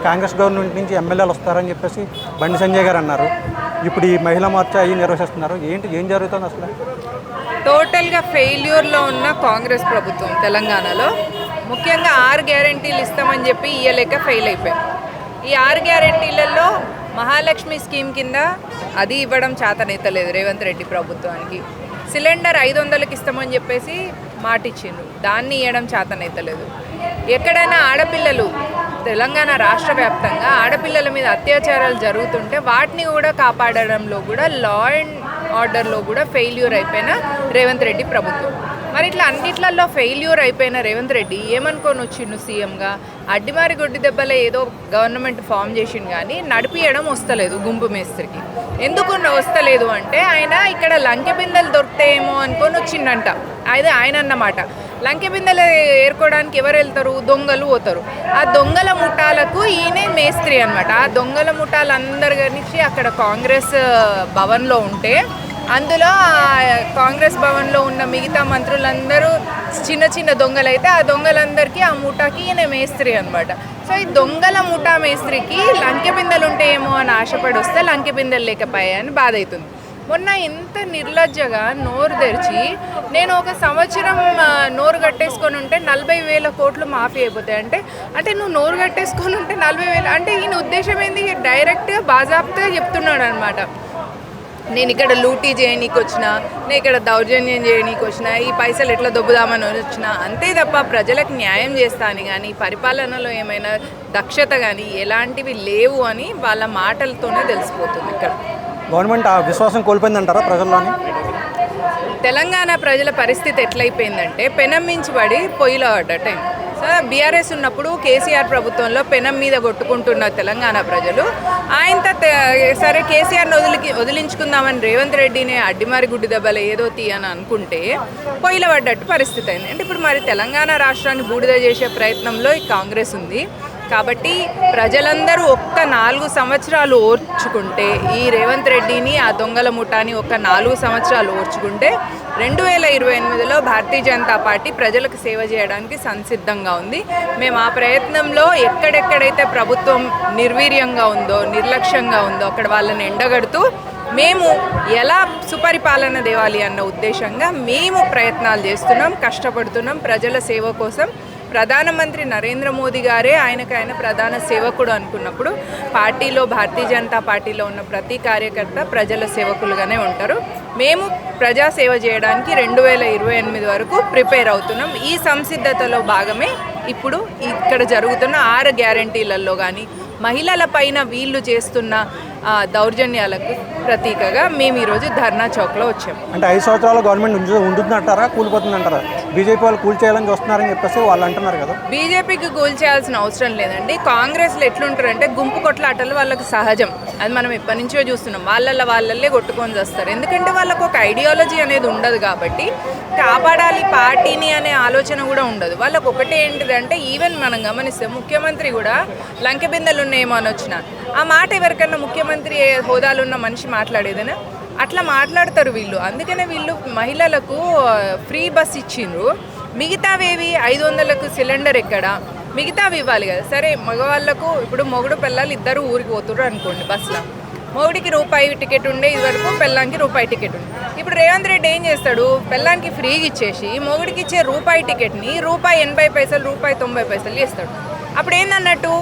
Congress government నుంచి ఎమ్మెల్యేలు వస్తారని చెప్పేసి బండి సంజయ్ గారు అన్నారు. ఇప్పుడు ఈ మహిళా మోర్చా అవి నిర్వహిస్తున్నారు. ఏం జరుగుతుంది అసలు? టోటల్గా ఫెయిల్యూర్లో ఉన్న కాంగ్రెస్ ప్రభుత్వం తెలంగాణలో ముఖ్యంగా 6 గ్యారెంటీలు ఇస్తామని చెప్పి ఇయ్యలేక ఫెయిల్ అయిపోయాయి. ఈ 6 గ్యారెంటీలలో మహాలక్ష్మి స్కీమ్ కింద అది ఇవ్వడం చేతనైతలేదు రేవంత్ రెడ్డి ప్రభుత్వానికి. సిలిండర్ 500కి ఇస్తామని చెప్పేసి మాట ఇచ్చిండ్రు, దాన్ని ఇవ్వడం చేతనైతలేదు. ఎక్కడైనా ఆడపిల్లలు తెలంగాణ రాష్ట్ర వ్యాప్తంగా ఆడపిల్లల మీద అత్యాచారాలు జరుగుతుంటే వాటిని కూడా కాపాడడంలో కూడా లా అండ్ ఆర్డర్లో కూడా ఫెయిల్యూర్ అయిపోయిన రేవంత్ రెడ్డి ప్రభుత్వం. మరి ఇట్లా అన్నిట్లలో ఫెయిల్యూర్ అయిపోయిన రేవంత్ రెడ్డి ఏమనుకొని వచ్చిండు సీఎంగా? అడ్డిమారి గొడ్డి దెబ్బలే ఏదో గవర్నమెంట్ ఫామ్ చేసిండు కానీ నడిపియడం వస్తలేదు గుంపు మేస్త్రికి. ఎందుకు వస్తలేదు అంటే ఆయన ఇక్కడ లంకె బిందెలు దొరుకుతాయేమో అనుకొని వచ్చిండంట. అది ఆయన అన్నమాట. లంకె బిందెలు ఏరుకోవడానికి ఎవరు వెళ్తారు? దొంగలు పోతారు. ఆ దొంగల ముఠాలకు ఈయనే మేస్త్రి అనమాట. ఆ దొంగల ముఠాలు అందరు కలిసి అక్కడ కాంగ్రెస్ భవన్లో ఉంటే అందులో కాంగ్రెస్ భవన్లో ఉన్న మిగతా మంత్రులందరూ చిన్న చిన్న దొంగలైతే ఆ దొంగలందరికీ ఆ ముఠాకి ఈయన మేస్త్రి అనమాట. సో ఈ దొంగల ముఠా మేస్త్రికి లంకె బిందెలు ఉంటాయేమో అని ఆశపడి వస్తే లంకె బిందెలు లేకపోయాయని బాధ అవుతుంది. మొన్న ఎంత నిర్లజ్జగా నోరు తెరిచి నేను ఒక సంవత్సరం నోరు కట్టేసుకొని ఉంటే 40,000 కోట్లు మాఫీ అయిపోతాయి అంటే నువ్వు నోరు కట్టేసుకొని ఉంటే 40,000 అంటే ఈయన ఉద్దేశం ఏంది? డైరెక్ట్గా బాజాబ్తా చెప్తున్నాడు అనమాట. నేను ఇక్కడ లూటీ చేయనీకి వచ్చిన, నేను ఇక్కడ దౌర్జన్యం చేయనీకి వచ్చిన, ఈ పైసలు ఎట్లా దొబ్బుదామని వచ్చిన, అంతే తప్ప ప్రజలకు న్యాయం చేస్తాను కానీ పరిపాలనలో ఏమైనా దక్షత కానీ ఎలాంటివి లేవు అని వాళ్ళ మాటలతోనే తెలిసిపోతుంది. ఇక్కడ గవర్నమెంట్ ఆ విశ్వాసం కోల్పోయిందంటారా ప్రజల్లోని? తెలంగాణ ప్రజల పరిస్థితి ఎట్లయిపోయిందంటే పెనం మించి పడి పొయ్యిలో పడ్డట. బీఆర్ఎస్ ఉన్నప్పుడు కేసీఆర్ ప్రభుత్వంలో పెనం మీద కొట్టుకుంటున్న తెలంగాణ ప్రజలు ఆయనతో సరే కేసీఆర్ని వదిలించుకుందామని రేవంత్ రెడ్డిని అడ్డిమారి గుడ్డి దెబ్బలు ఏదో తీయని అనుకుంటే పొయ్యిలో పడ్డట్టు పరిస్థితి అయింది. అంటే ఇప్పుడు మరి తెలంగాణ రాష్ట్రాన్ని బూడిద చేసే ప్రయత్నంలో ఈ కాంగ్రెస్ ఉంది. కాబట్టి ప్రజలందరూ ఒక్క 4 సంవత్సరాలు ఓర్చుకుంటే, ఈ రేవంత్ రెడ్డిని ఆ దొంగల ముఠాని ఒక్క 4 సంవత్సరాలు ఓర్చుకుంటే 2028లో భారతీయ జనతా పార్టీ ప్రజలకు సేవ చేయడానికి సంసిద్ధంగా ఉంది. మేము ఆ ప్రయత్నంలో ఎక్కడెక్కడైతే ప్రభుత్వం నిర్వీర్యంగా ఉందో, నిర్లక్ష్యంగా ఉందో అక్కడ వాళ్ళని ఎండగడుతూ మేము ఎలా సుపరిపాలన దేవాలి అన్న ఉద్దేశంగా మేము ప్రయత్నాలు చేస్తున్నాం, కష్టపడుతున్నాం ప్రజల సేవ కోసం. ప్రధానమంత్రి నరేంద్ర మోదీ గారే ఆయన ప్రధాన సేవకుడు అనుకున్నప్పుడు పార్టీలో భారతీయ జనతా పార్టీలో ఉన్న ప్రతి కార్యకర్త ప్రజల సేవకులుగానే ఉంటారు. మేము ప్రజాసేవ చేయడానికి 2028 వరకు ప్రిపేర్ అవుతున్నాం. ఈ సంసిద్ధతలో భాగమే ఇప్పుడు ఇక్కడ జరుగుతున్న 6 గ్యారెంటీలలో కానీ మహిళల పైన వీళ్ళు చేస్తున్న దౌర్జన్యాలకు ప్రతీకగా మేము ఈరోజు ధర్నా చౌక్లో వచ్చాము. అంటే 5 సంవత్సరాల గవర్నమెంట్ ఉంటుందంటారా, కూలిపోతుందంటారా? బీజేపీ వాళ్ళు కూల్ చేయాలని చూస్తున్నారని చెప్పేసి వాళ్ళు అంటున్నారు కదా. బీజేపీకి కూల్ చేయాల్సిన అవసరం లేదండి. కాంగ్రెస్లో ఎట్లుంటారంటే గుంపు కొట్లాటలు వాళ్ళకి సహజం. అది మనం ఎప్పటి నుంచో చూస్తున్నాం. వాళ్ళల్లే కొట్టుకొని చేస్తారు. ఎందుకంటే వాళ్ళకు ఒక ఐడియాలజీ అనేది ఉండదు కాబట్టి కాపాడాలి పార్టీని అనే ఆలోచన కూడా ఉండదు. వాళ్ళకు ఒకటే ఏంటిదంటే ఈవెన్ మనం గమనిస్తే ముఖ్యమంత్రి కూడా లంకె బిందెలు ఉన్నాయేమో అని వచ్చిన ఆ మాట ఎవరికన్నా ముఖ్యమంత్రి హోదాలు ఉన్న మనిషి మాట్లాడేదనా? అట్లా మాట్లాడతారు వీళ్ళు. అందుకనే వీళ్ళు మహిళలకు ఫ్రీ బస్ ఇచ్చిండ్రు. మిగతావేవి 500లకు సిలిండర్ ఎక్కడ? మిగతావి ఇవ్వాలి కదా. సరే మగవాళ్ళకు ఇప్పుడు మొగుడు పిల్లలు ఇద్దరు ఊరికి పోతుర్రు అనుకోండి బస్సులో. మొగుడికి రూపాయి టికెట్ ఉండే ఇదివరకు, పెళ్ళానికి రూపాయి టికెట్ ఉండే. ఇప్పుడు రేవంత్ రెడ్డి ఏం చేస్తాడు? పెళ్ళానికి ఫ్రీగా ఇచ్చేసి మొగుడికి ఇచ్చే రూపాయి టికెట్ని ₹1.80 ₹1.90 చేస్తాడు. అప్పుడు ఏందన్నట్టు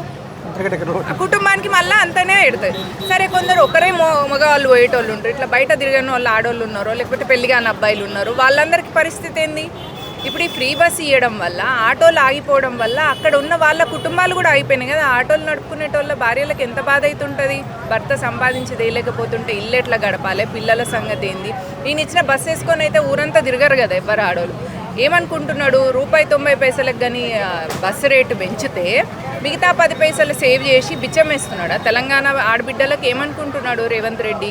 కుటుంబానికి మళ్ళీ అంతనే పెడతారు. సరే కొందరు ఒకరే మగవాళ్ళు పోయేటోళ్ళు ఉంటారు, ఇట్లా బయట తిరిగిన వాళ్ళు ఆడవాళ్ళు ఉన్నారో లేకపోతే పెళ్లిగాని అబ్బాయిలు ఉన్నారు, వాళ్ళందరికీ పరిస్థితి ఏంది? ఇప్పుడు ఈ ఫ్రీ బస్ ఇవ్వడం వల్ల ఆటోలు ఆగిపోవడం వల్ల అక్కడ ఉన్న వాళ్ళ కుటుంబాలు కూడా అయిపోయినాయి కదా. ఆటోలు నడుపుకునేటోళ్ళ భార్యలకు ఎంత బాధ అవుతుంటుంది? భర్త సంపాదించి తేలేకపోతుంటే ఇల్లు ఎట్లా గడపాలి? పిల్లల సంగతి ఏంది? ఈయన ఇచ్చిన బస్ వేసుకొని అయితే ఊరంతా తిరగరు కదా ఎవరు ఆడోళ్ళు. ఏమనుకుంటున్నాడు? ₹1.90 కానీ బస్సు రేటు పెంచితే మిగతా 10 పైసలు సేవ్ చేసి బిచ్చం వేస్తున్నాడా తెలంగాణ ఆడబిడ్డలకు? ఏమనుకుంటున్నాడు రేవంత్ రెడ్డి?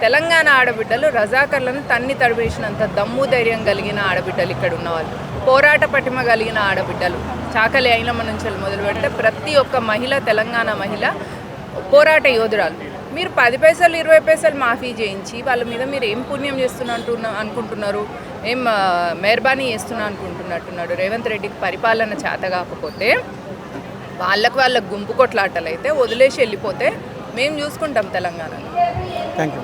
తెలంగాణ ఆడబిడ్డలు రజాకర్లను తన్ని తడివేసినంత దమ్ము ధైర్యం కలిగిన ఆడబిడ్డలు ఇక్కడ ఉన్నవాళ్ళు, పోరాట పటిమ కలిగిన ఆడబిడ్డలు. చాకలి ఐలమ్మ నుంచి మొదలు పెడితే ప్రతి ఒక్క మహిళ, తెలంగాణ మహిళ పోరాట యోధురాలు. మీరు 10 పైసలు 20 పైసలు మాఫీ చేయించి వాళ్ళ మీద మీరు ఏం పుణ్యం అనుకుంటున్నారు? ఏం మెహర్బానీ చేస్తున్నా అనుకుంటున్నట్టున్నాడు రేవంత్ రెడ్డికి. పరిపాలన చేత కాకపోతే వాళ్ళకు గుంపు కొట్లాటలు అయితే వదిలేసి వెళ్ళిపోతే మేము చూసుకుంటాం తెలంగాణలో. Thank you.